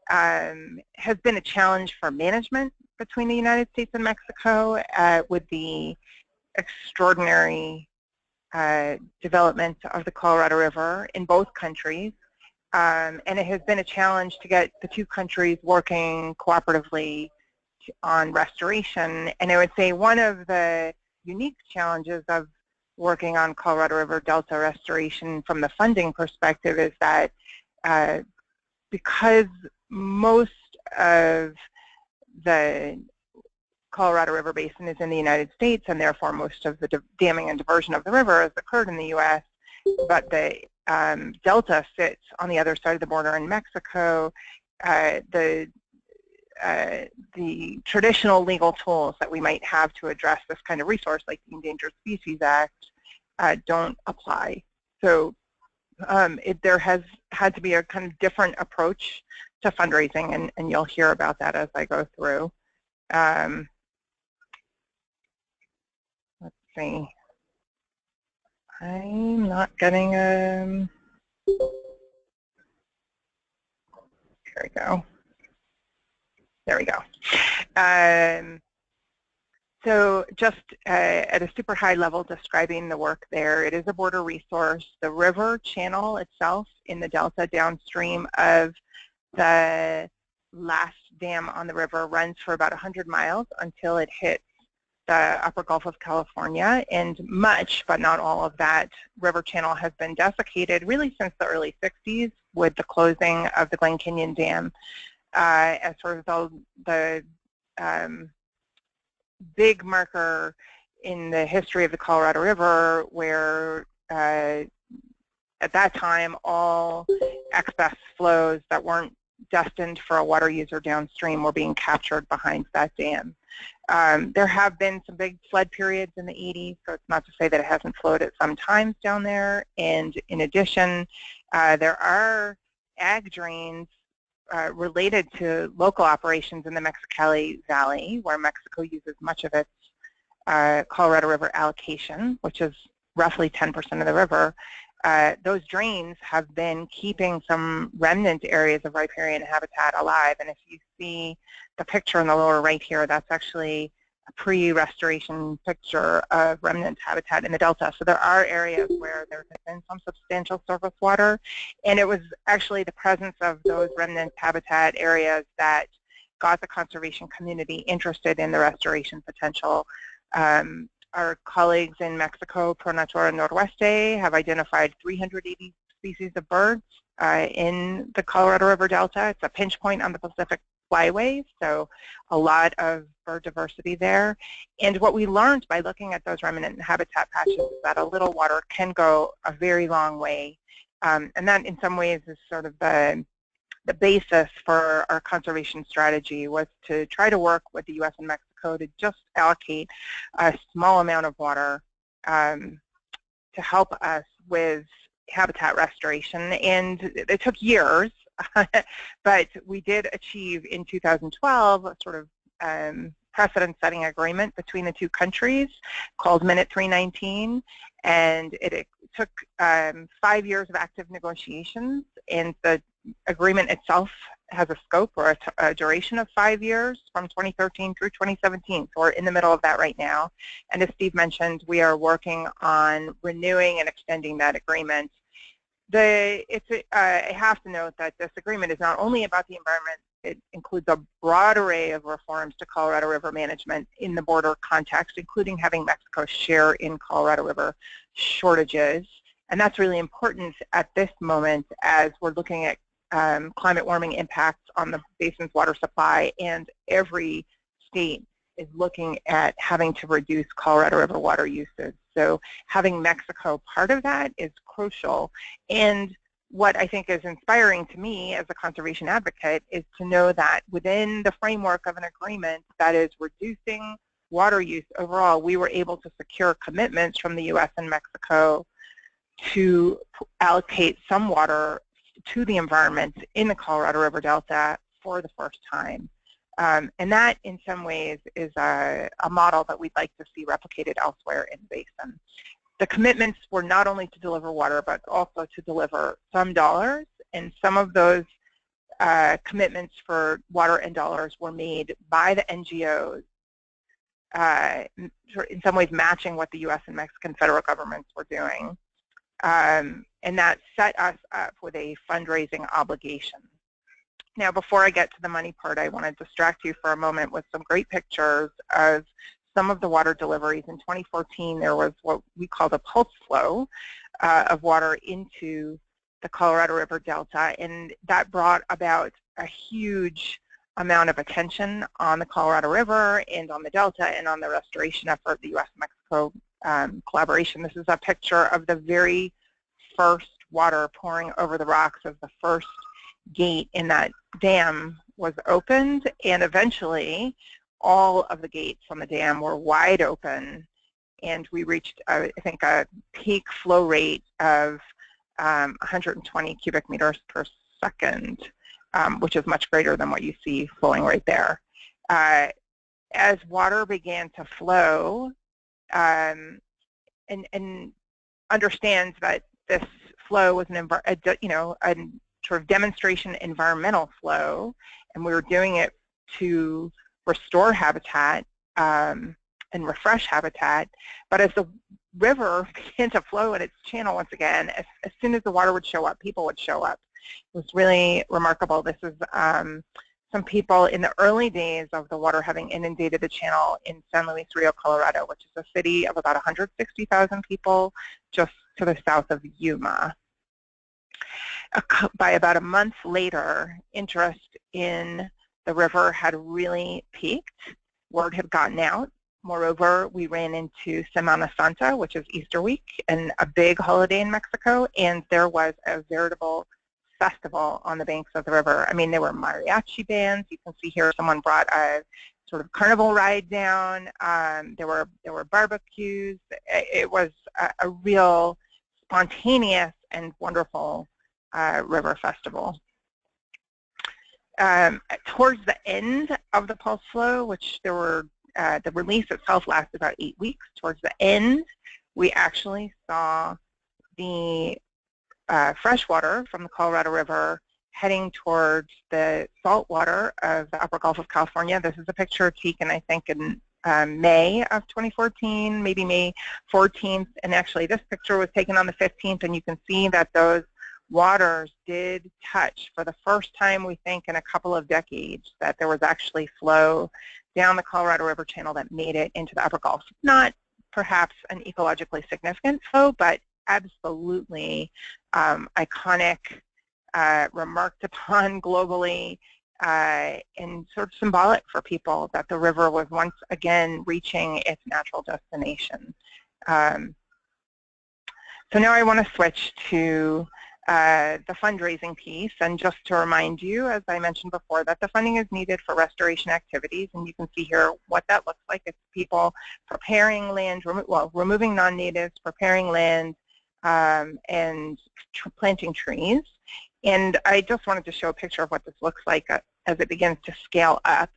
has been a challenge for management between the United States and Mexico with the extraordinary development of the Colorado River in both countries. And it has been a challenge to get the two countries working cooperatively on restoration. And I would say one of the unique challenges of working on Colorado River Delta restoration from the funding perspective is that because most of the Colorado River Basin is in the United States, and therefore most of the damming and diversion of the river has occurred in the U.S., but the delta sits on the other side of the border in Mexico. The traditional legal tools that we might have to address this kind of resource, like the Endangered Species Act, don't apply. So there has had to be a kind of different approach to fundraising, and you'll hear about that as I go through. Let's see. I'm not getting a... Here we go. There we go. So just at a super high level describing the work there, it is a border resource. The river channel itself in the delta downstream of the last dam on the river runs for about 100 miles until it hits the upper Gulf of California, and much, but not all of that river channel has been desiccated really since the early 60s with the closing of the Glen Canyon Dam as sort of the big marker in the history of the Colorado River, where at that time all excess flows that weren't destined for a water user downstream were being captured behind that dam. There have been some big flood periods in the 80s, so it's not to say that it hasn't flowed at some times down there. And in addition, there are ag drains related to local operations in the Mexicali Valley, where Mexico uses much of its Colorado River allocation, which is roughly 10% of the river. Those drains have been keeping some remnant areas of riparian habitat alive. And if you see the picture in the lower right here, that's actually a pre-restoration picture of remnant habitat in the delta. So there are areas where there has been some substantial surface water, and it was actually the presence of those remnant habitat areas that got the conservation community interested in the restoration potential. Our colleagues in Mexico, Pro Natura Noroeste, have identified 380 species of birds in the Colorado River Delta. It's a pinch point on the Pacific Flyway, so a lot of bird diversity there. And what we learned by looking at those remnant habitat patches is that a little water can go a very long way. And that in some ways is sort of the basis for our conservation strategy, was to try to work with the U.S. and Mexico to just allocate a small amount of water to help us with habitat restoration. And it took years, but we did achieve in 2012 a sort of precedent-setting agreement between the two countries called Minute 319, and it took 5 years of active negotiations, and the agreement itself has a scope or a duration of 5 years from 2013 through 2017. So we're in the middle of that right now. And as Steve mentioned, we are working on renewing and extending that agreement. I have to note that this agreement is not only about the environment, it includes a broad array of reforms to Colorado River management in the border context, including having Mexico share in Colorado River shortages. And that's really important at this moment as we're looking at climate warming impacts on the basin's water supply, and every state is looking at having to reduce Colorado River water usage. So having Mexico part of that is crucial. And what I think is inspiring to me as a conservation advocate is to know that within the framework of an agreement that is reducing water use overall, we were able to secure commitments from the U.S. and Mexico to allocate some water to the environment in the Colorado River Delta for the first time. And that, in some ways, is a model that we'd like to see replicated elsewhere in the basin. The commitments were not only to deliver water, but also to deliver some dollars, and some of those commitments for water and dollars were made by the NGOs, in some ways matching what the U.S. and Mexican federal governments were doing. And that set us up with a fundraising obligation. Now, before I get to the money part, I want to distract you for a moment with some great pictures of some of the water deliveries. In 2014, there was what we call the pulse flow of water into the Colorado River Delta, and that brought about a huge amount of attention on the Colorado River and on the Delta and on the restoration effort, the U.S.-Mexico collaboration. This is a picture of the very first water pouring over the rocks as the first gate in that dam was opened, and eventually all of the gates on the dam were wide open, and we reached, I think, a peak flow rate of 120 cubic meters per second, which is much greater than what you see flowing right there. As water began to flow, and understands that this flow was a sort of demonstration environmental flow, and we were doing it to restore habitat and refresh habitat. But as the river began to flow in its channel once again, as soon as the water would show up, people would show up. It was really remarkable. This is some people in the early days of the water having inundated the channel in San Luis Rio, Colorado, which is a city of about 160,000 people just to the south of Yuma. By about a month later, interest in the river had really peaked. Word had gotten out. Moreover, we ran into Semana Santa, which is Easter week, and a big holiday in Mexico, and there was a veritable festival on the banks of the river. I mean, there were mariachi bands. You can see here someone brought a sort of carnival ride down. There were barbecues. It was a real spontaneous and wonderful river festival. Towards the end of the pulse flow, which there were, the release itself lasted about 8 weeks. Towards the end, we actually saw the fresh water from the Colorado River heading towards the salt water of the upper Gulf of California. This is a picture taken, I think, in May of 2014, maybe May 14th, and actually this picture was taken on the 15th, and you can see that those waters did touch for the first time, we think, in a couple of decades, that there was actually flow down the Colorado River channel that made it into the upper Gulf. Not perhaps an ecologically significant flow, but absolutely iconic, remarked upon globally, and sort of symbolic for people that the river was once again reaching its natural destination. So now I want to switch to the fundraising piece, and just to remind you, as I mentioned before, that the funding is needed for restoration activities, and you can see here what that looks like. It's people preparing land, removing non-natives, preparing land, and planting trees. And I just wanted to show a picture of what this looks like as it begins to scale up.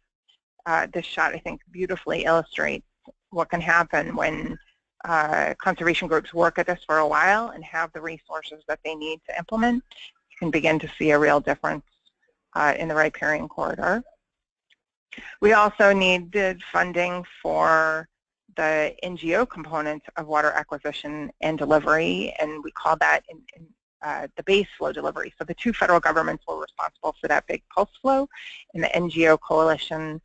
This shot, I think, beautifully illustrates what can happen when conservation groups work at this for a while and have the resources that they need to implement. You can begin to see a real difference in the riparian corridor. We also needed funding for the NGO component of water acquisition and delivery, and we call that the base flow delivery. So the two federal governments were responsible for that big pulse flow, and the NGO coalition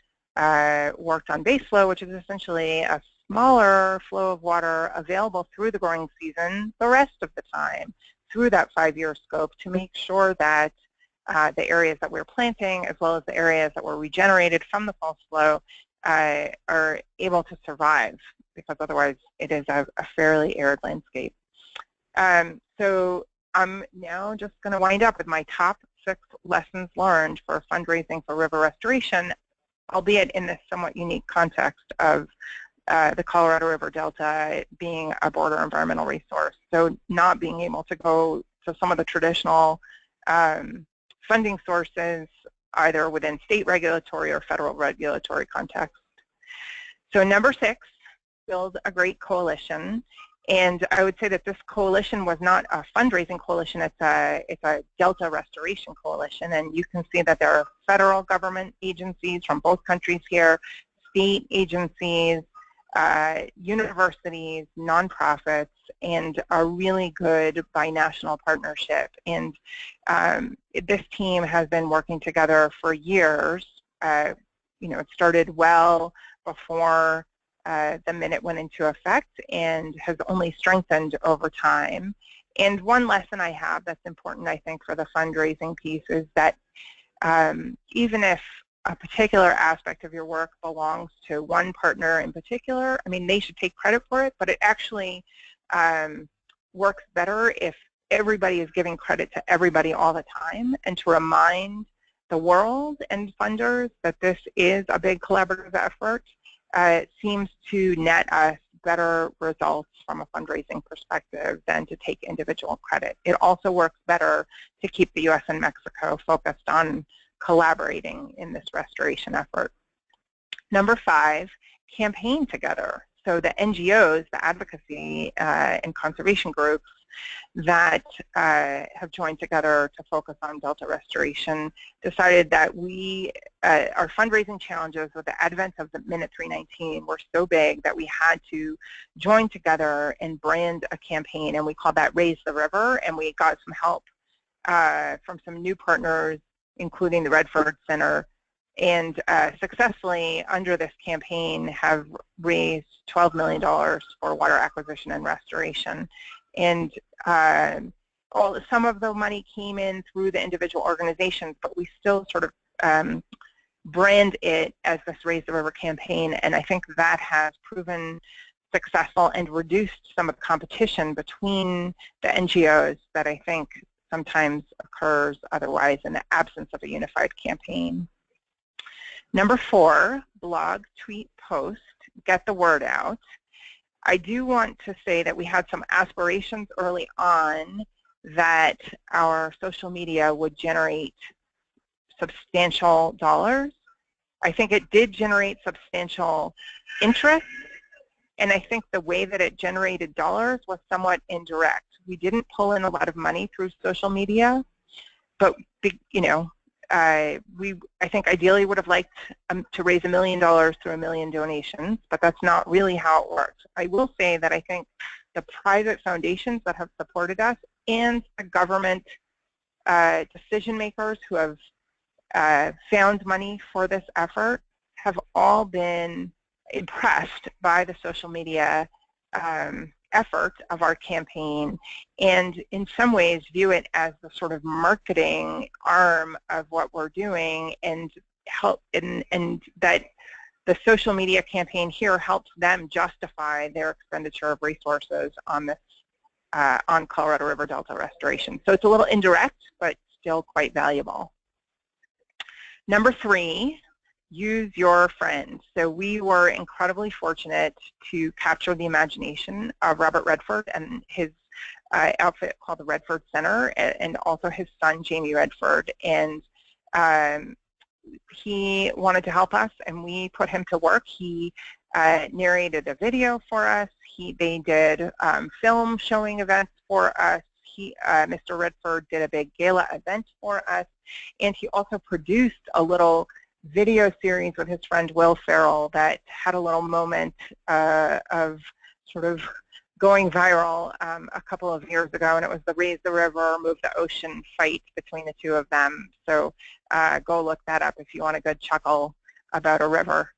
worked on base flow, which is essentially a smaller flow of water available through the growing season the rest of the time through that 5-year scope to make sure that the areas that we're planting, as well as the areas that were regenerated from the pulse flow, are able to survive, because otherwise it is a fairly arid landscape. So I'm now just going to wind up with my top 6 lessons learned for fundraising for river restoration, albeit in this somewhat unique context of the Colorado River Delta being a border environmental resource. So not being able to go to some of the traditional funding sources, either within state regulatory or federal regulatory context. So number 6, build a great coalition. And I would say that this coalition was not a fundraising coalition, it's a Delta restoration coalition, and you can see that there are federal government agencies from both countries here, state agencies, universities, nonprofits, and a really good binational partnership. And this team has been working together for years. It started well before the minute went into effect and has only strengthened over time. And one lesson I have that's important, I think, for the fundraising piece is that even if a particular aspect of your work belongs to one partner in particular, I mean, they should take credit for it, but it actually works better if everybody is giving credit to everybody all the time, and to remind the world and funders that this is a big collaborative effort. It seems to net us better results from a fundraising perspective than to take individual credit. It also works better to keep the U.S. and Mexico focused on collaborating in this restoration effort. Number 5, campaign together. So the NGOs, the advocacy and conservation groups that have joined together to focus on Delta restoration decided that our fundraising challenges with the advent of the Minute 319 were so big that we had to join together and brand a campaign, and we called that Raise the River, and we got some help from some new partners, including the Redford Center, and successfully under this campaign have raised $12 million for water acquisition and restoration. And some of the money came in through the individual organizations, but we still sort of brand it as this Raise the River campaign, and I think that has proven successful and reduced some of the competition between the NGOs that I think sometimes occurs otherwise in the absence of a unified campaign. Number 4, blog, tweet, post, get the word out. I do want to say that we had some aspirations early on that our social media would generate substantial dollars. I think it did generate substantial interest, and I think the way that it generated dollars was somewhat indirect. We didn't pull in a lot of money through social media, but I think ideally would have liked to raise $1 million through 1 million donations, but that's not really how it works. I will say that I think the private foundations that have supported us and the government decision makers who have found money for this effort have all been impressed by the social media effort of our campaign, and in some ways view it as the sort of marketing arm of what we're doing, and that the social media campaign here helps them justify their expenditure of resources on this on Colorado River Delta restoration. So it's a little indirect, but still quite valuable. Number 3, use your friends. So we were incredibly fortunate to capture the imagination of Robert Redford and his outfit called the Redford Center, and also his son, Jamie Redford. And he wanted to help us, and we put him to work. He narrated a video for us. They did film showing events for us. Mr. Redford did a big gala event for us, and he also produced a little video series with his friend Will Farrell that had a little moment of sort of going viral a couple of years ago, and it was the Raise the River, Move the Ocean fight between the two of them. So go look that up if you want a good chuckle about a river.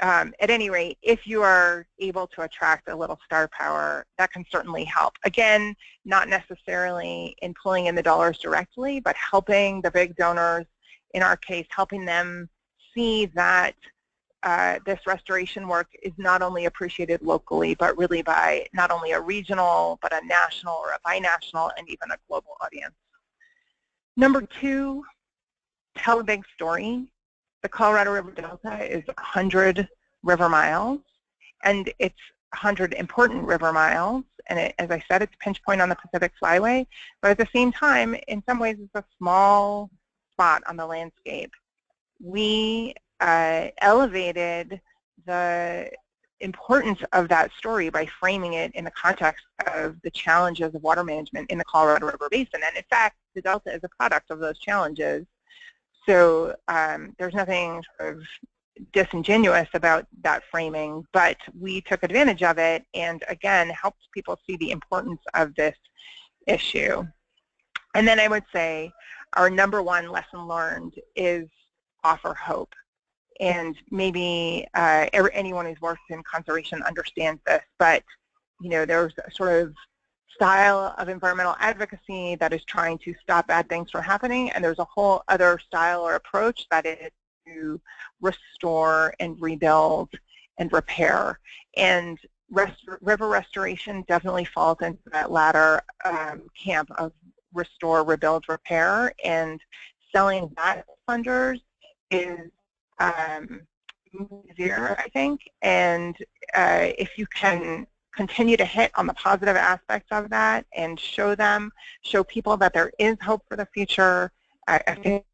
At any rate, if you are able to attract a little star power, that can certainly help. Again, not necessarily in pulling in the dollars directly, but helping the big donors, in our case, helping them see that this restoration work is not only appreciated locally, but really by not only a regional, but a national or a binational, and even a global audience. Number 2, tell a big story. The Colorado River Delta is 100 river miles, and it's 100 important river miles. And as I said, it's a pinch point on the Pacific Flyway, but at the same time, in some ways, it's a small spot on the landscape. We elevated the importance of that story by framing it in the context of the challenges of water management in the Colorado River Basin. And in fact, the Delta is a product of those challenges. So there's nothing sort of disingenuous about that framing, but we took advantage of it and, again, helped people see the importance of this issue. And then I would say our number one lesson learned is offer hope. And maybe anyone who's worked in conservation understands this, but there's a sort of style of environmental advocacy that is trying to stop bad things from happening, and there's a whole other style or approach that is to restore and rebuild and repair. And river restoration definitely falls into that latter camp of restore, rebuild, repair, and selling that to funders is easier, I think. And if you can continue to hit on the positive aspects of that and show people that there is hope for the future, I think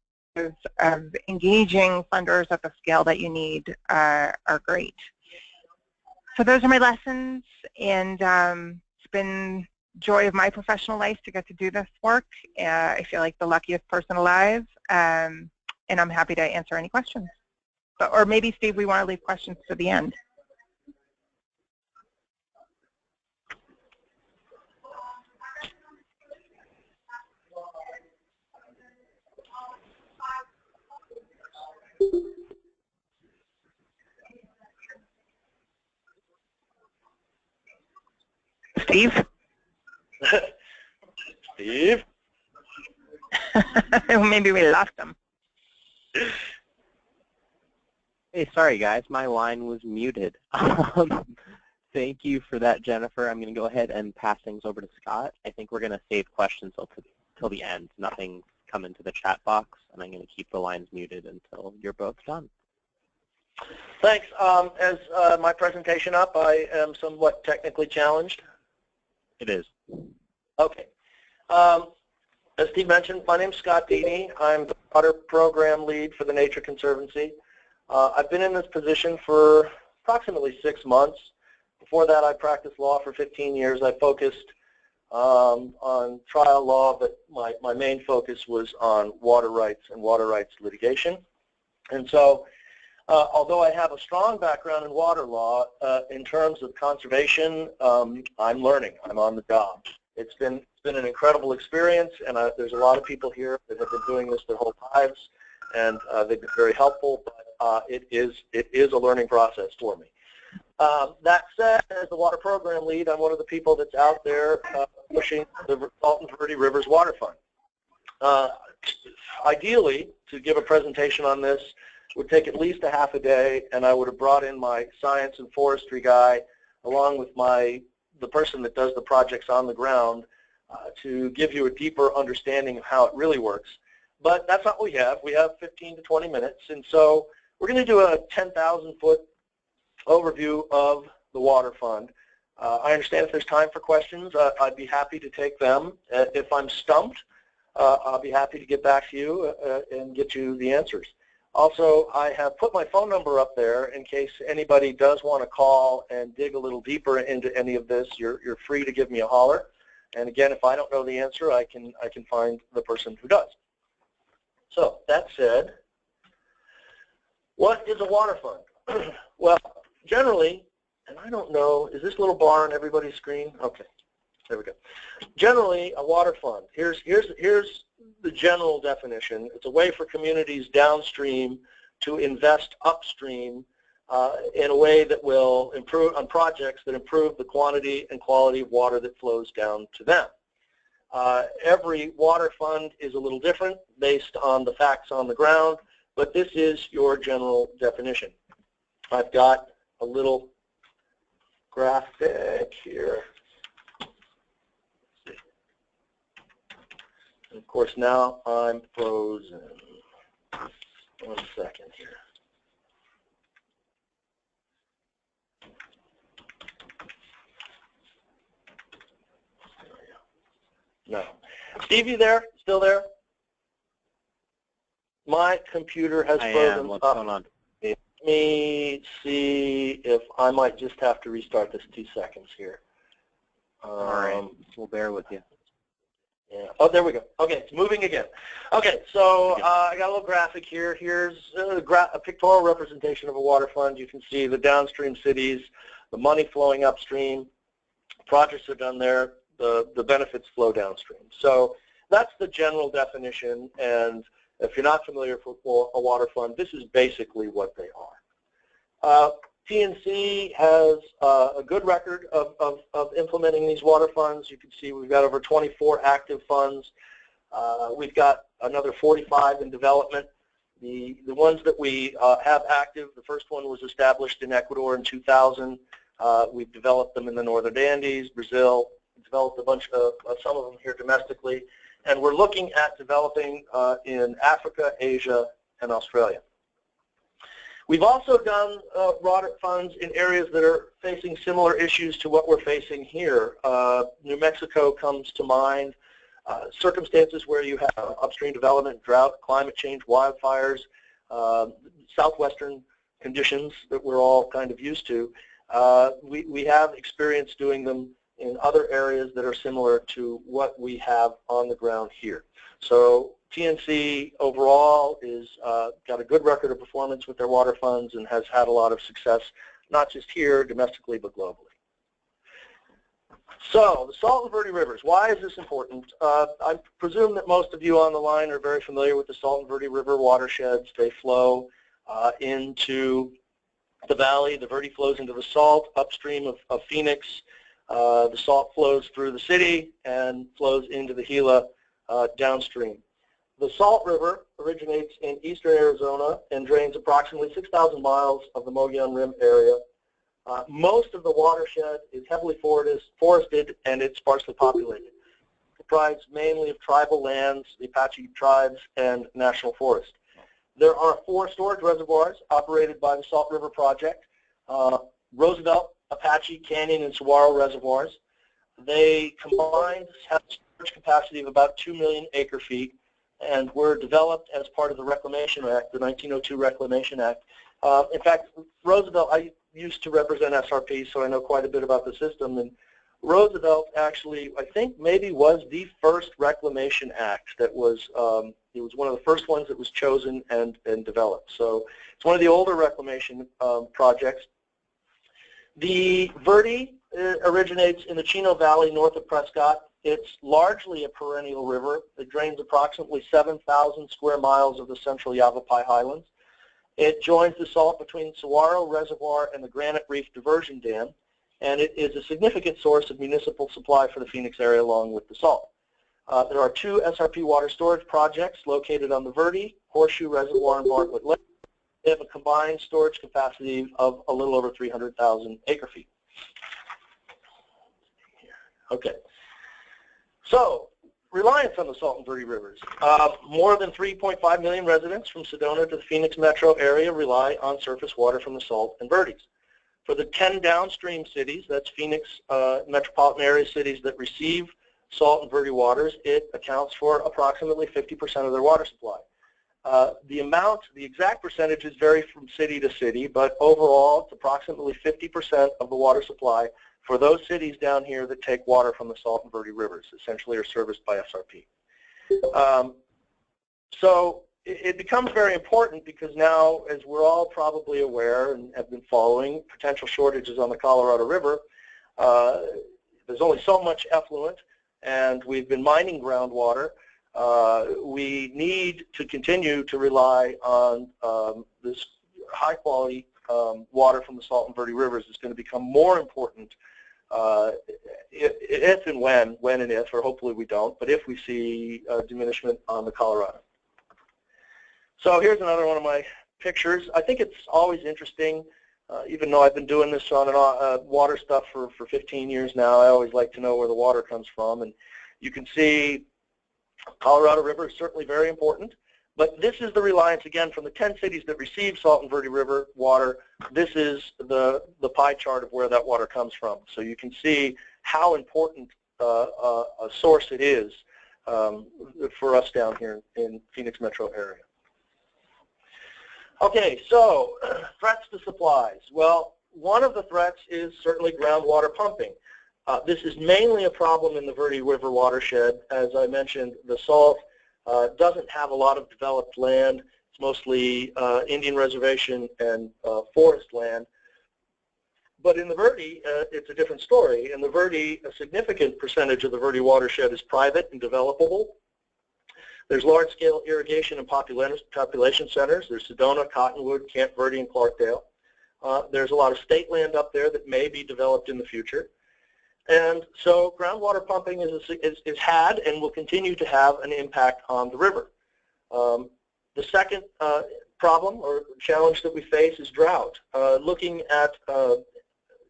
of engaging funders at the scale that you need are great. So those are my lessons, and it's been joy of my professional life to get to do this work. I feel like the luckiest person alive, and I'm happy to answer any questions. Or maybe, Steve, we want to leave questions to the end. Steve? Steve? Maybe we lost him. Hey, sorry guys, my line was muted. Thank you for that, Jennifer. I'm going to go ahead and pass things over to Scott. I think we're going to save questions till the end. Nothing's come into the chat box, and I'm going to keep the lines muted until you're both done. Thanks. As my presentation up, I am somewhat technically challenged. It is. Okay. As Steve mentioned, my name's Scott Deeny. I'm the water program lead for the Nature Conservancy. I've been in this position for approximately 6 months. Before that, I practiced law for 15 years. I focused on trial law, but my main focus was on water rights and water rights litigation. And so, although I have a strong background in water law, in terms of conservation, I'm learning. I'm on the job. It's been an incredible experience, and there's a lot of people here that have been doing this their whole lives, and they've been very helpful. But it is a learning process for me. That said, as the water program lead, I'm one of the people that's out there pushing the Salt-Verde Rivers Water Fund. Ideally, to give a presentation on this would take at least a half a day, and I would have brought in my science and forestry guy along with the person that does the projects on the ground to give you a deeper understanding of how it really works. But that's not what we have. We have 15 to 20 minutes, and so we're going to do a 10,000-foot overview of the water fund. I understand if there's time for questions, I'd be happy to take them. If I'm stumped, I'll be happy to get back to you and get you the answers. Also, I have put my phone number up there in case anybody does want to call and dig a little deeper into any of this. You're free to give me a holler. And again, if I don't know the answer, I can find the person who does. So that said, what is a water fund? Well, generally, and I don't know, is this little bar on everybody's screen? Okay, there we go. Generally, a water fund. Here's the general definition. It's a way for communities downstream to invest upstream in a way that will improve on projects that improve the quantity and quality of water that flows down to them. Every water fund is a little different based on the facts on the ground, but this is your definition. I've got a little graphic here. And of course, now I'm frozen. 1 second here. No. Steve, you there? Still there? My computer has frozen. What's going on? me see if I might just have to restart this 2 seconds here. All right, we'll bear with you. Yeah. Oh, there we go. Okay, it's moving again. Okay, so I got a little graphic here. Here's a pictorial representation of a water fund. You can see the downstream cities, the money flowing upstream, projects are done there, the benefits flow downstream. So that's the general definition, and if you're not familiar with a water fund, this is basically what they are. TNC has a good record of implementing these water funds. You can see we've got over 24 active funds. We've got another 45 in development. The ones that we have active, the first one was established in Ecuador in 2000. We've developed them in the Northern Andes, Brazil, developed a bunch of some of them here domestically, and we're looking at developing in Africa, Asia, and Australia. We've also done water funds in areas that are facing similar issues to what we're facing here. New Mexico comes to mind. Circumstances where you have upstream development, drought, climate change, wildfires, southwestern conditions that we're all kind of used to. We have experience doing them in other areas that are similar to what we have on the ground here. So TNC overall is got a good record of performance with their water funds and has had a lot of success, not just here domestically, but globally. So the Salt-Verde rivers, why is this important? I presume that most of you on the line are very familiar with the Salt-Verde River watersheds. They flow into the valley. The Verde flows into the Salt upstream of Phoenix. The Salt flows through the city and flows into the Gila downstream. The Salt River originates in eastern Arizona and drains approximately 6,000 miles of the Mogollon Rim area. Most of the watershed is heavily forested and it's sparsely populated. It comprises mainly of tribal lands, the Apache tribes, and national forest. There are 4 storage reservoirs operated by the Salt River Project, Roosevelt, Apache, Canyon, and Saguaro reservoirs. They combined have a storage capacity of about 2 million acre-feet and were developed as part of the Reclamation Act, the 1902 Reclamation Act. In fact, Roosevelt, I used to represent SRP, so I know quite a bit about the system, and Roosevelt actually, I think, maybe was the first Reclamation Act that was, it was one of the first ones that was chosen and developed. So it's one of the older reclamation projects. The Verde originates in the Chino Valley north of Prescott. It's largely a perennial river. It drains approximately 7,000 square miles of the central Yavapai Highlands. It joins the Salt between Saguaro Reservoir and the Granite Reef Diversion Dam, and it is a significant source of municipal supply for the Phoenix area along with the Salt. There are 2 SRP water storage projects located on the Verde, Horseshoe Reservoir and Bartlett Lake. They have a combined storage capacity of a little over 300,000 acre-feet. Okay. So, reliance on the Salt and Verde rivers. More than 3.5 million residents from Sedona to the Phoenix metro area rely on surface water from the Salt and Verdes. For the 10 downstream cities, that's Phoenix metropolitan area cities that receive Salt and Verde waters, it accounts for approximately 50% of their water supply. The exact percentages vary from city to city, but overall it's approximately 50% of the water supply for those cities down here that take water from the Salt and Verde rivers, essentially are serviced by SRP. So it becomes very important because now, as we're all probably aware and have been following, potential shortages on the Colorado River. There's only so much effluent, and we've been mining groundwater. We need to continue to rely on this high-quality water from the Salt and Verde rivers. Is going to become more important if and when and if, or hopefully we don't, but if we see diminishment on the Colorado. So here's another one of my pictures. I think it's always interesting, even though I've been doing this on and water stuff for 15 years now, I always like to know where the water comes from. And you can see Colorado River is certainly very important, but this is the reliance, again, from the 10 cities that receive Salt and Verde River water. This is the pie chart of where that water comes from. So you can see how important a source it is for us down here in Phoenix metro area. Okay, so threats to supplies. Well, one of the threats is certainly groundwater pumping. This is mainly a problem in the Verde River watershed. As I mentioned, the Salt doesn't have a lot of developed land. It's mostly Indian reservation and forest land. But in the Verde, it's a different story. In the Verde, a significant percentage of the Verde watershed is private and developable. There's large-scale irrigation and population centers. There's Sedona, Cottonwood, Camp Verde, and Clarkdale. There's a lot of state land up there that may be developed in the future. And so groundwater pumping is had and will continue to have an impact on the river. The second problem or challenge that we face is drought. Looking at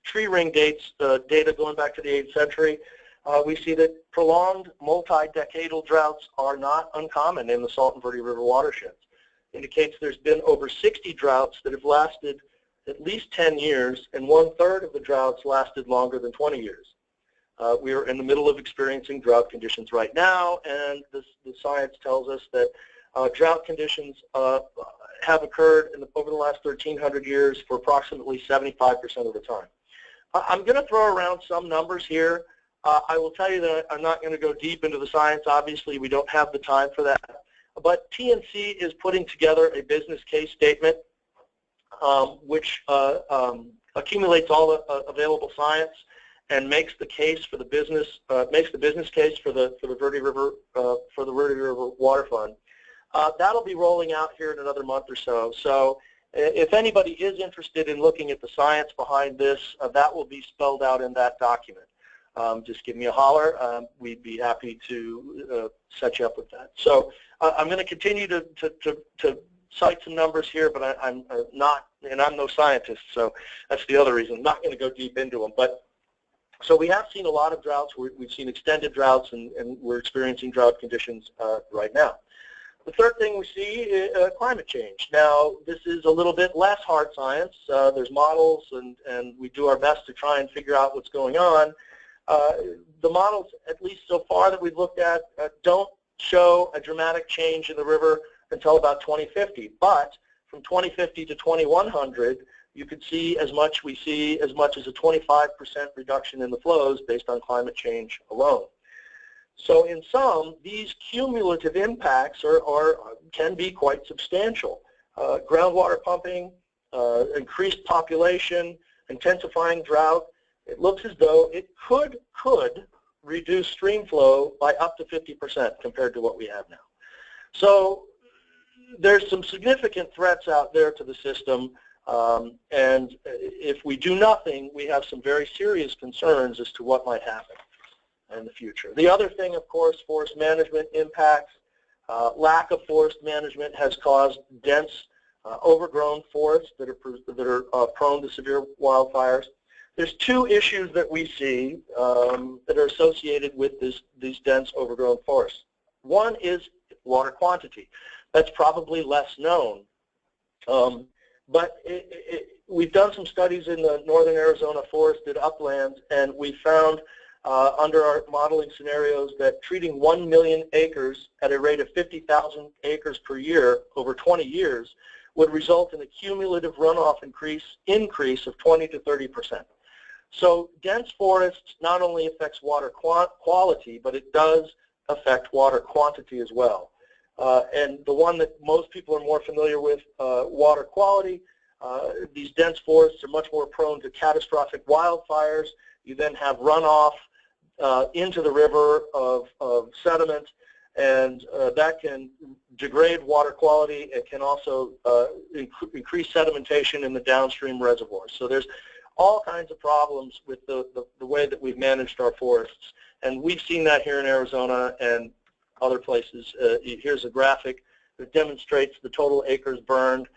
tree ring data going back to the 8th century, we see that prolonged multi-decadal droughts are not uncommon in the Salt and Verde River watersheds. Indicates there's been over 60 droughts that have lasted at least 10 years, and 1/3 of the droughts lasted longer than 20 years. We are in the middle of experiencing drought conditions right now, and the science tells us that drought conditions have occurred over the last 1,300 years for approximately 75% of the time. I'm going to throw around some numbers here. I will tell you that I'm not going to go deep into the science. Obviously, we don't have the time for that. But TNC is putting together a business case statement which accumulates all the available science and makes the case for the business case for the Verde River Water Fund. That'll be rolling out here in another month or so. So if anybody is interested in looking at the science behind this, that will be spelled out in that document. Just give me a holler. We'd be happy to set you up with that. So I'm going to continue to cite some numbers here, but I'm not, and I'm no scientist, so that's the other reason. I'm not going to go deep into them. But so we have seen a lot of droughts. We've seen extended droughts, and we're experiencing drought conditions right now. The third thing we see is climate change. Now, this is a little bit less hard science. There's models, and we do our best to try and figure out what's going on. The models, at least so far that we've looked at, don't show a dramatic change in the river until about 2050. But from 2050 to 2100, you could see as much as a 25% reduction in the flows based on climate change alone. So in sum, these cumulative impacts can be quite substantial. Groundwater pumping, increased population, intensifying drought. It looks as though it could reduce stream flow by up to 50% compared to what we have now. So there's some significant threats out there to the system, and if we do nothing, we have some very serious concerns as to what might happen in the future. The other thing, of course, forest management impacts. Lack of forest management has caused dense, overgrown forests that are prone to severe wildfires. There's two issues that we see that are associated with these dense, overgrown forests. One is water quantity. That's probably less known. But we've done some studies in the northern Arizona forested uplands, and we found under our modeling scenarios that treating 1 million acres at a rate of 50,000 acres per year over 20 years would result in a cumulative runoff increase of 20 to 30%. So dense forests not only affects water quality, but it does affect water quantity as well. And the one that most people are more familiar with, water quality, these dense forests are much more prone to catastrophic wildfires. You then have runoff into the river of sediment, and that can degrade water quality. It can also increase sedimentation in the downstream reservoirs. So there's all kinds of problems with the way that we've managed our forests. And we've seen that here in Arizona and other places. Here's a graphic that demonstrates the total acres burned.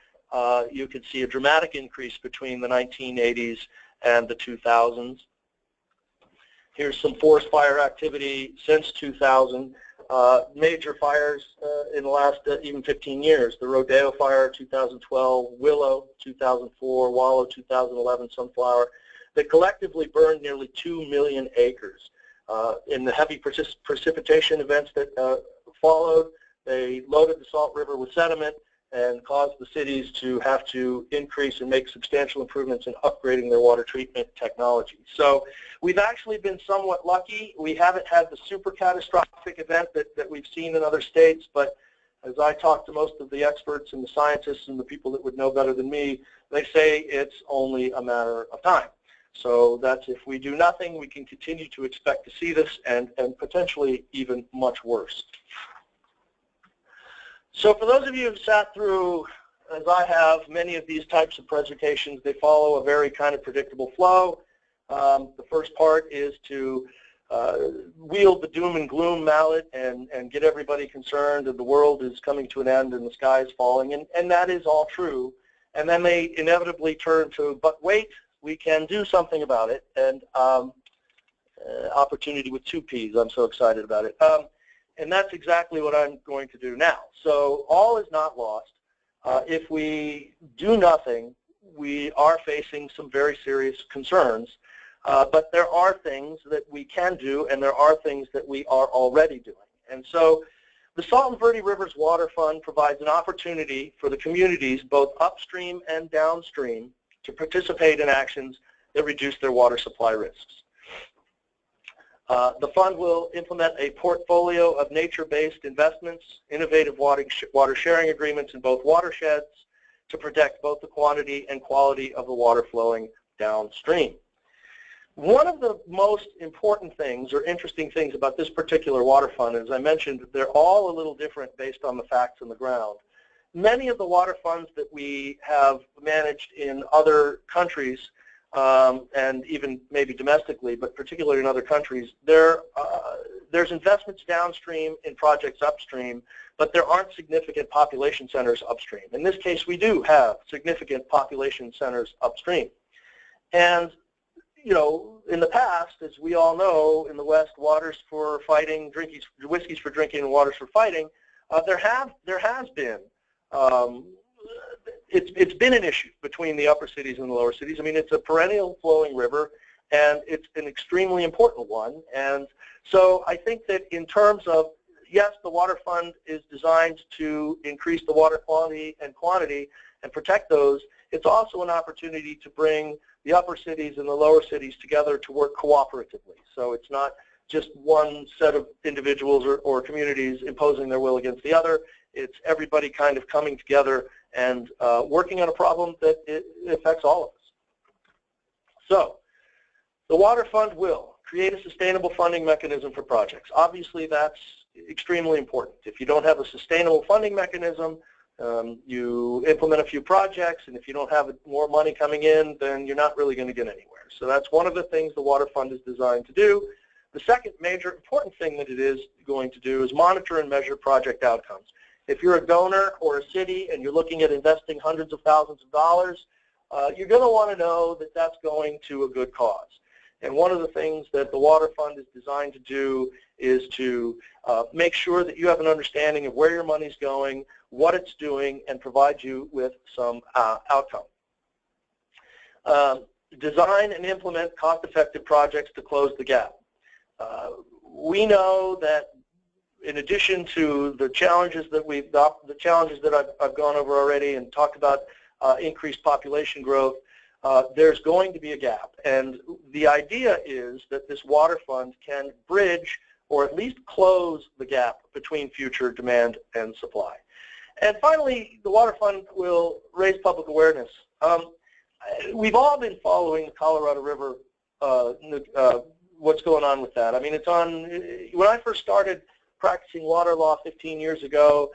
You can see a dramatic increase between the 1980s and the 2000s. Here's some forest fire activity since 2000. Major fires in the last even 15 years. The Rodeo Fire, 2012, Willow, 2004, Wallow, 2011, Sunflower, that collectively burned nearly 2 million acres. In the heavy precipitation events that followed, they loaded the Salt River with sediment, and cause the cities to have to increase and make substantial improvements in upgrading their water treatment technology. So we've actually been somewhat lucky. We haven't had the super catastrophic event that we've seen in other states, but as I talk to most of the experts and the scientists and the people that would know better than me, they say it's only a matter of time. So that's if we do nothing, we can continue to expect to see this and potentially even much worse. So for those of you who've sat through, as I have, many of these types of presentations, they follow a very kind of predictable flow. The first part is to wield the doom and gloom mallet and get everybody concerned that the world is coming to an end and the sky is falling, and that is all true. And then they inevitably turn to, but wait, we can do something about it, and opportunity with 2 P's, I'm so excited about it. And that's exactly what I'm going to do now. So all is not lost. If we do nothing, we are facing some very serious concerns. But there are things that we can do, and there are things that we are already doing. And so the Salt-Verde Rivers Water Fund provides an opportunity for the communities, both upstream and downstream, to participate in actions that reduce their water supply risks. The fund will implement a portfolio of nature-based investments, innovative water sharing agreements in both watersheds to protect both the quantity and quality of the water flowing downstream. One of the most important things or interesting things about this particular water fund, as I mentioned, they're all a little different based on the facts on the ground. Many of the water funds that we have managed in other countries, and even maybe domestically, but particularly in other countries, there's investments downstream in projects upstream, but there aren't significant population centers upstream. In this case, we do have significant population centers upstream. And you know, in the past, as we all know, in the West, waters for fighting, whiskeys for drinking and waters for fighting, there has been, it's been an issue between the upper cities and the lower cities. I mean, it's a perennial flowing river, and it's an extremely important one. And so I think that in terms of, yes, the water fund is designed to increase the water quality and quantity and protect those. It's also an opportunity to bring the upper cities and the lower cities together to work cooperatively. So it's not just one set of individuals or communities imposing their will against the other. It's everybody kind of coming together and working on a problem that it affects all of us. So the water fund will create a sustainable funding mechanism for projects. Obviously, that's extremely important. If you don't have a sustainable funding mechanism, you implement a few projects, and if you don't have more money coming in, then you're not really going to get anywhere. So that's one of the things the water fund is designed to do. The second major important thing that it is going to do is monitor and measure project outcomes. If you're a donor or a city and you're looking at investing hundreds of thousands of dollars, you're going to want to know that that's going to a good cause. And one of the things that the water fund is designed to do is to make sure that you have an understanding of where your money's going, what it's doing, and provide you with some outcome. Design and implement cost-effective projects to close the gap. We know that in addition to the challenges that I've gone over already and talked about, increased population growth, there's going to be a gap. And the idea is that this water fund can bridge or at least close the gap between future demand and supply. And finally, the water fund will raise public awareness. We've all been following the Colorado River, what's going on with that. I mean, it's on, when I first started practicing water law 15 years ago,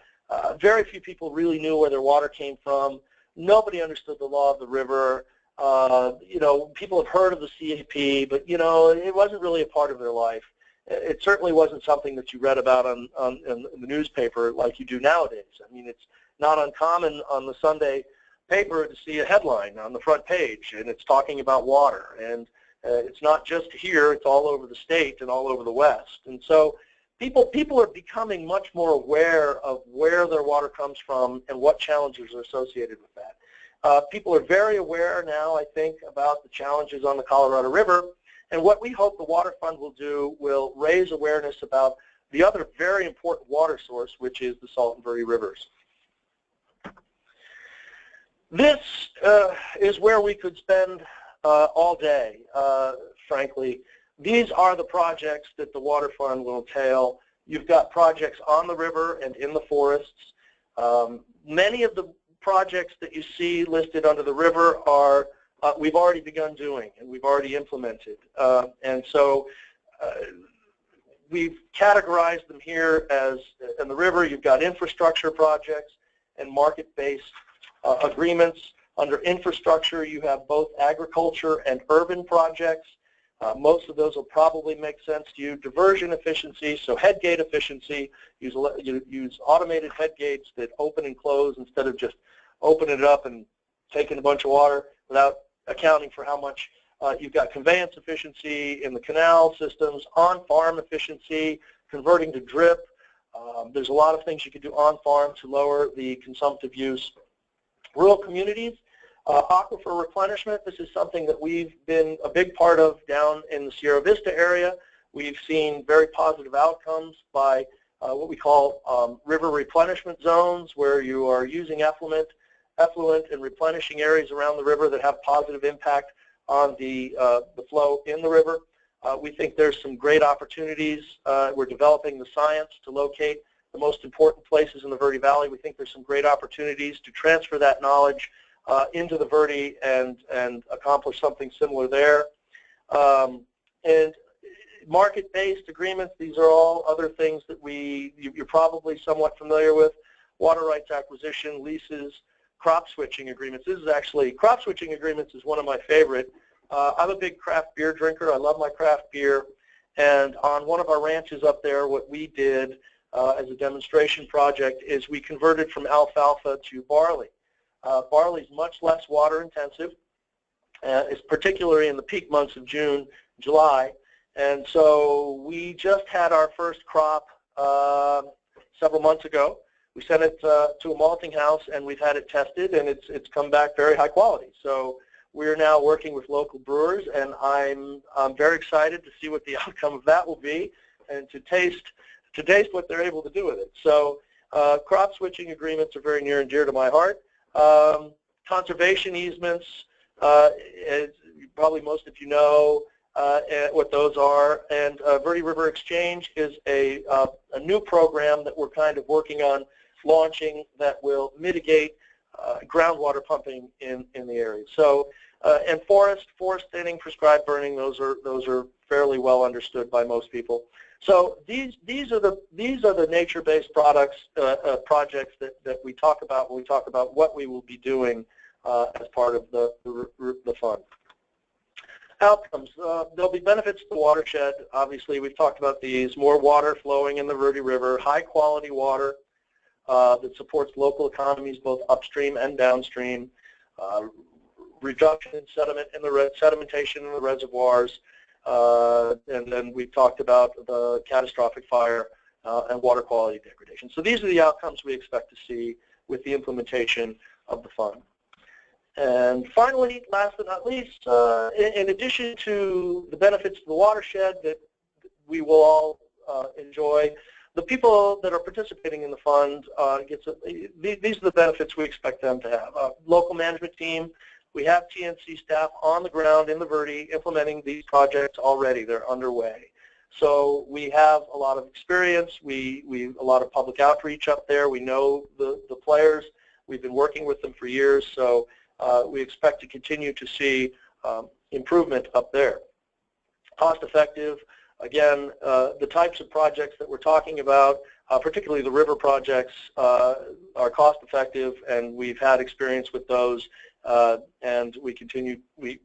very few people really knew where their water came from. Nobody understood the law of the river. You know, people have heard of the CAP, but, you know, it wasn't really a part of their life. It certainly wasn't something that you read about in the newspaper like you do nowadays. I mean, it's not uncommon on the Sunday paper to see a headline on the front page, and it's talking about water. And it's not just here, it's all over the state and all over the West. And so people are becoming much more aware of where their water comes from and what challenges are associated with that. People are very aware now, I think, about the challenges on the Colorado River. And what we hope the Water Fund will do will raise awareness about the other very important water source, which is the Salt-Verde Rivers. This is where we could spend all day, frankly. These are the projects that the Water Fund will entail. You've got projects on the river and in the forests. Many of the projects that you see listed under the river are we've already begun doing and we've already implemented. And so we've categorized them here as, in the river, you've got infrastructure projects and market-based agreements. Under infrastructure, you have both agriculture and urban projects. Most of those will probably make sense to you. Diversion efficiency, so head gate efficiency, use automated head gates that open and close instead of just opening it up and taking a bunch of water without accounting for how much. You've got conveyance efficiency in the canal systems, on-farm efficiency, converting to drip. There's a lot of things you can do on-farm to lower the consumptive use. Rural communities, aquifer replenishment, this is something that we've been a big part of down in the Sierra Vista area. We've seen very positive outcomes by what we call river replenishment zones, where you are using effluent and replenishing areas around the river that have positive impact on the flow in the river. We think there's some great opportunities. We're developing the science to locate the most important places in the Verde Valley. We think there's some great opportunities to transfer that knowledge into the Verde and accomplish something similar there. And market-based agreements, these are all other things that you're probably somewhat familiar with. Water rights acquisition, leases, crop switching agreements. This is actually, crop switching agreements is one of my favorite. I'm a big craft beer drinker. I love my craft beer. And on one of our ranches up there, what we did as a demonstration project is we converted from alfalfa to barley. Barley is much less water intensive, it's particularly in the peak months of June, July. And so we just had our first crop several months ago. We sent it to a malting house and we've had it tested, and it's come back very high quality. So we're now working with local brewers, and I'm very excited to see what the outcome of that will be and to taste what they're able to do with it. So crop switching agreements are very near and dear to my heart. Conservation easements, as probably most of you know what those are, and Verde River Exchange is a new program that we're kind of working on launching that will mitigate groundwater pumping in the area. So, and forest thinning, prescribed burning, those are fairly well understood by most people. So these are the nature-based projects that we talk about when we talk about what we will be doing as part of the fund. Outcomes. There'll be benefits to the watershed. Obviously, we've talked about these. More water flowing in the Verde River, high-quality water that supports local economies both upstream and downstream, reduction in sediment in the sedimentation in the reservoirs, and then we've talked about the catastrophic fire and water quality degradation. So these are the outcomes we expect to see with the implementation of the fund. And finally, last but not least, in addition to the benefits to the watershed that we will all enjoy, the people that are participating in the fund, these are the benefits we expect them to have. A local management team. We have TNC staff on the ground in the Verde implementing these projects already. They're underway. So we have a lot of experience. We a lot of public outreach up there. We know the players. We've been working with them for years. So we expect to continue to see improvement up there. Cost effective. Again, the types of projects that we're talking about, particularly the river projects, are cost effective, and we've had experience with those, and we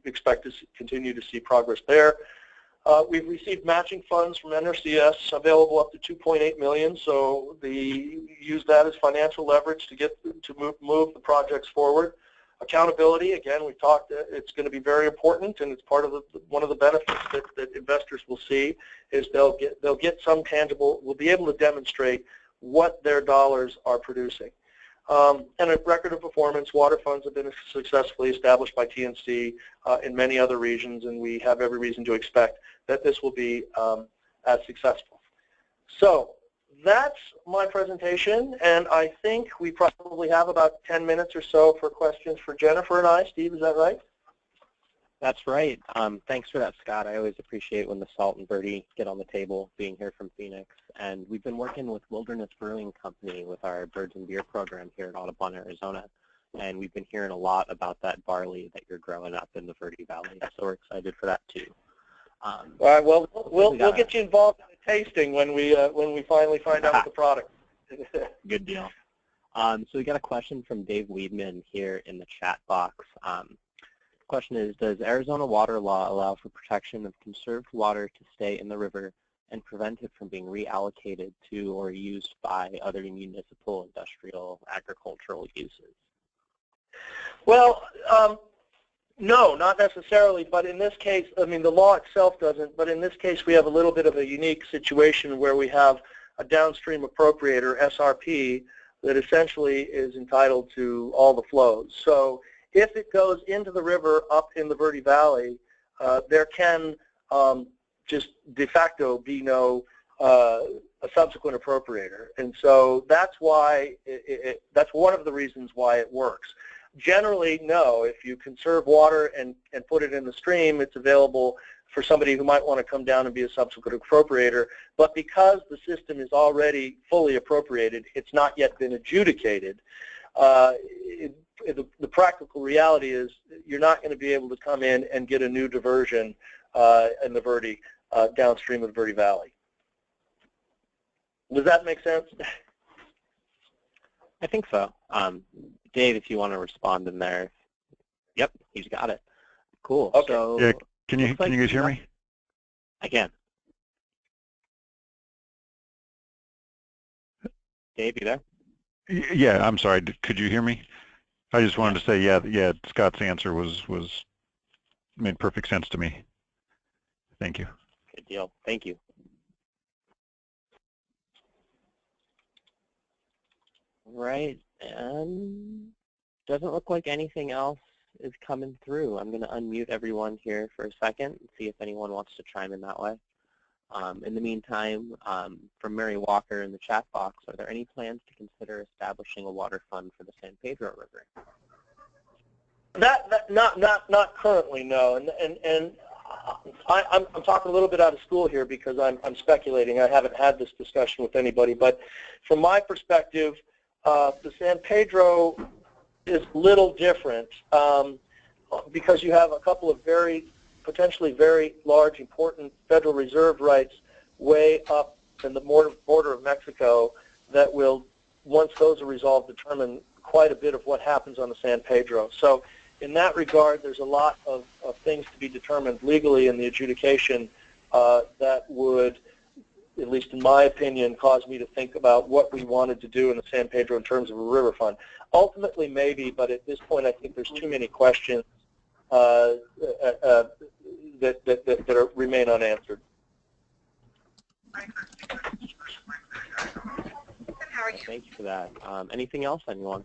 expect to continue to see progress there. We've received matching funds from NRCS available up to $2.8 million, so use that as financial leverage to move the projects forward. Accountability, again, we've talked, it's going to be very important, and it's part of one of the benefits that investors will see is they'll get some tangible, will be able to demonstrate what their dollars are producing. And a record of performance. Water funds have been successfully established by TNC in many other regions, and we have every reason to expect that this will be as successful. So that's my presentation, and I think we probably have about 10 minutes or so for questions for Jennifer and I. Steve, is that right? That's right. Thanks for that, Scott. I always appreciate when the Salt-Verde get on the table, being here from Phoenix. And we've been working with Wilderness Brewing Company with our Birds and Beer program here at Audubon, Arizona. And we've been hearing a lot about that barley that you're growing up in the Verde Valley. So we're excited for that too. All right. Well, we'll get you involved in the tasting when we finally find out the product. Good deal. So we got a question from Dave Weedman here in the chat box. The question is, does Arizona water law allow for protection of conserved water to stay in the river and prevent it from being reallocated to or used by other municipal, industrial, agricultural uses? Well, no, not necessarily, but in this case, I mean, the law itself doesn't, but in this case we have a little bit of a unique situation where we have a downstream appropriator, SRP, that essentially is entitled to all the flows. So if it goes into the river up in the Verde Valley, there can just de facto be no a subsequent appropriator. And so that's why that's one of the reasons why it works. Generally, no. If you conserve water and put it in the stream, it's available for somebody who might want to come down and be a subsequent appropriator. But because the system is already fully appropriated, it's not yet been adjudicated. The practical reality is you're not going to be able to come in and get a new diversion in the Verde, downstream of the Verde Valley. Does that make sense? I think so. Dave, if you want to respond in there. Yep, he's got it. Cool. Okay. So yeah, can you guys hear me? I can. Dave, you there? Yeah, I'm sorry. Could you hear me? I just wanted to say, yeah, Scott's answer made perfect sense to me. Thank you. Good deal. Thank you. Right, and doesn't look like anything else is coming through. I'm going to unmute everyone here for a second and see if anyone wants to chime in that way. In the meantime, from Mary Walker in the chat box, are there any plans to consider establishing a water fund for the San Pedro River? Not currently, no. And I'm talking a little bit out of school here because I'm speculating. I haven't had this discussion with anybody, but from my perspective, the San Pedro is a little different because you have a couple of potentially very large, important Federal Reserve rights way up in the border of Mexico that will, once those are resolved, determine quite a bit of what happens on the San Pedro. So in that regard, there's a lot of things to be determined legally in the adjudication that would, at least in my opinion, cause me to think about what we wanted to do in the San Pedro in terms of a river fund. Ultimately, maybe, but at this point, I think there's too many questions that remain unanswered. Thank you for that. Anything else, anyone?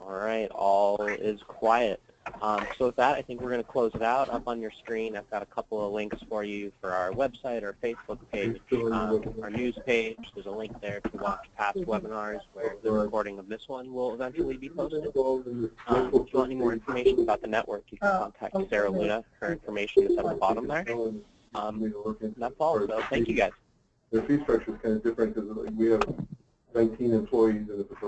All right, all is quiet. So with that, I think we're going to close it out. Up on your screen, I've got a couple of links for you for our website, our Facebook page, our news page. There's a link there to watch past webinars where the recording of this one will eventually be posted. If you want any more information about the network, you can contact Sarah Luna. Her information is at the bottom there. That's all. So thank you, guys. The fee structure is kind of different because we have 19 employees in the facility.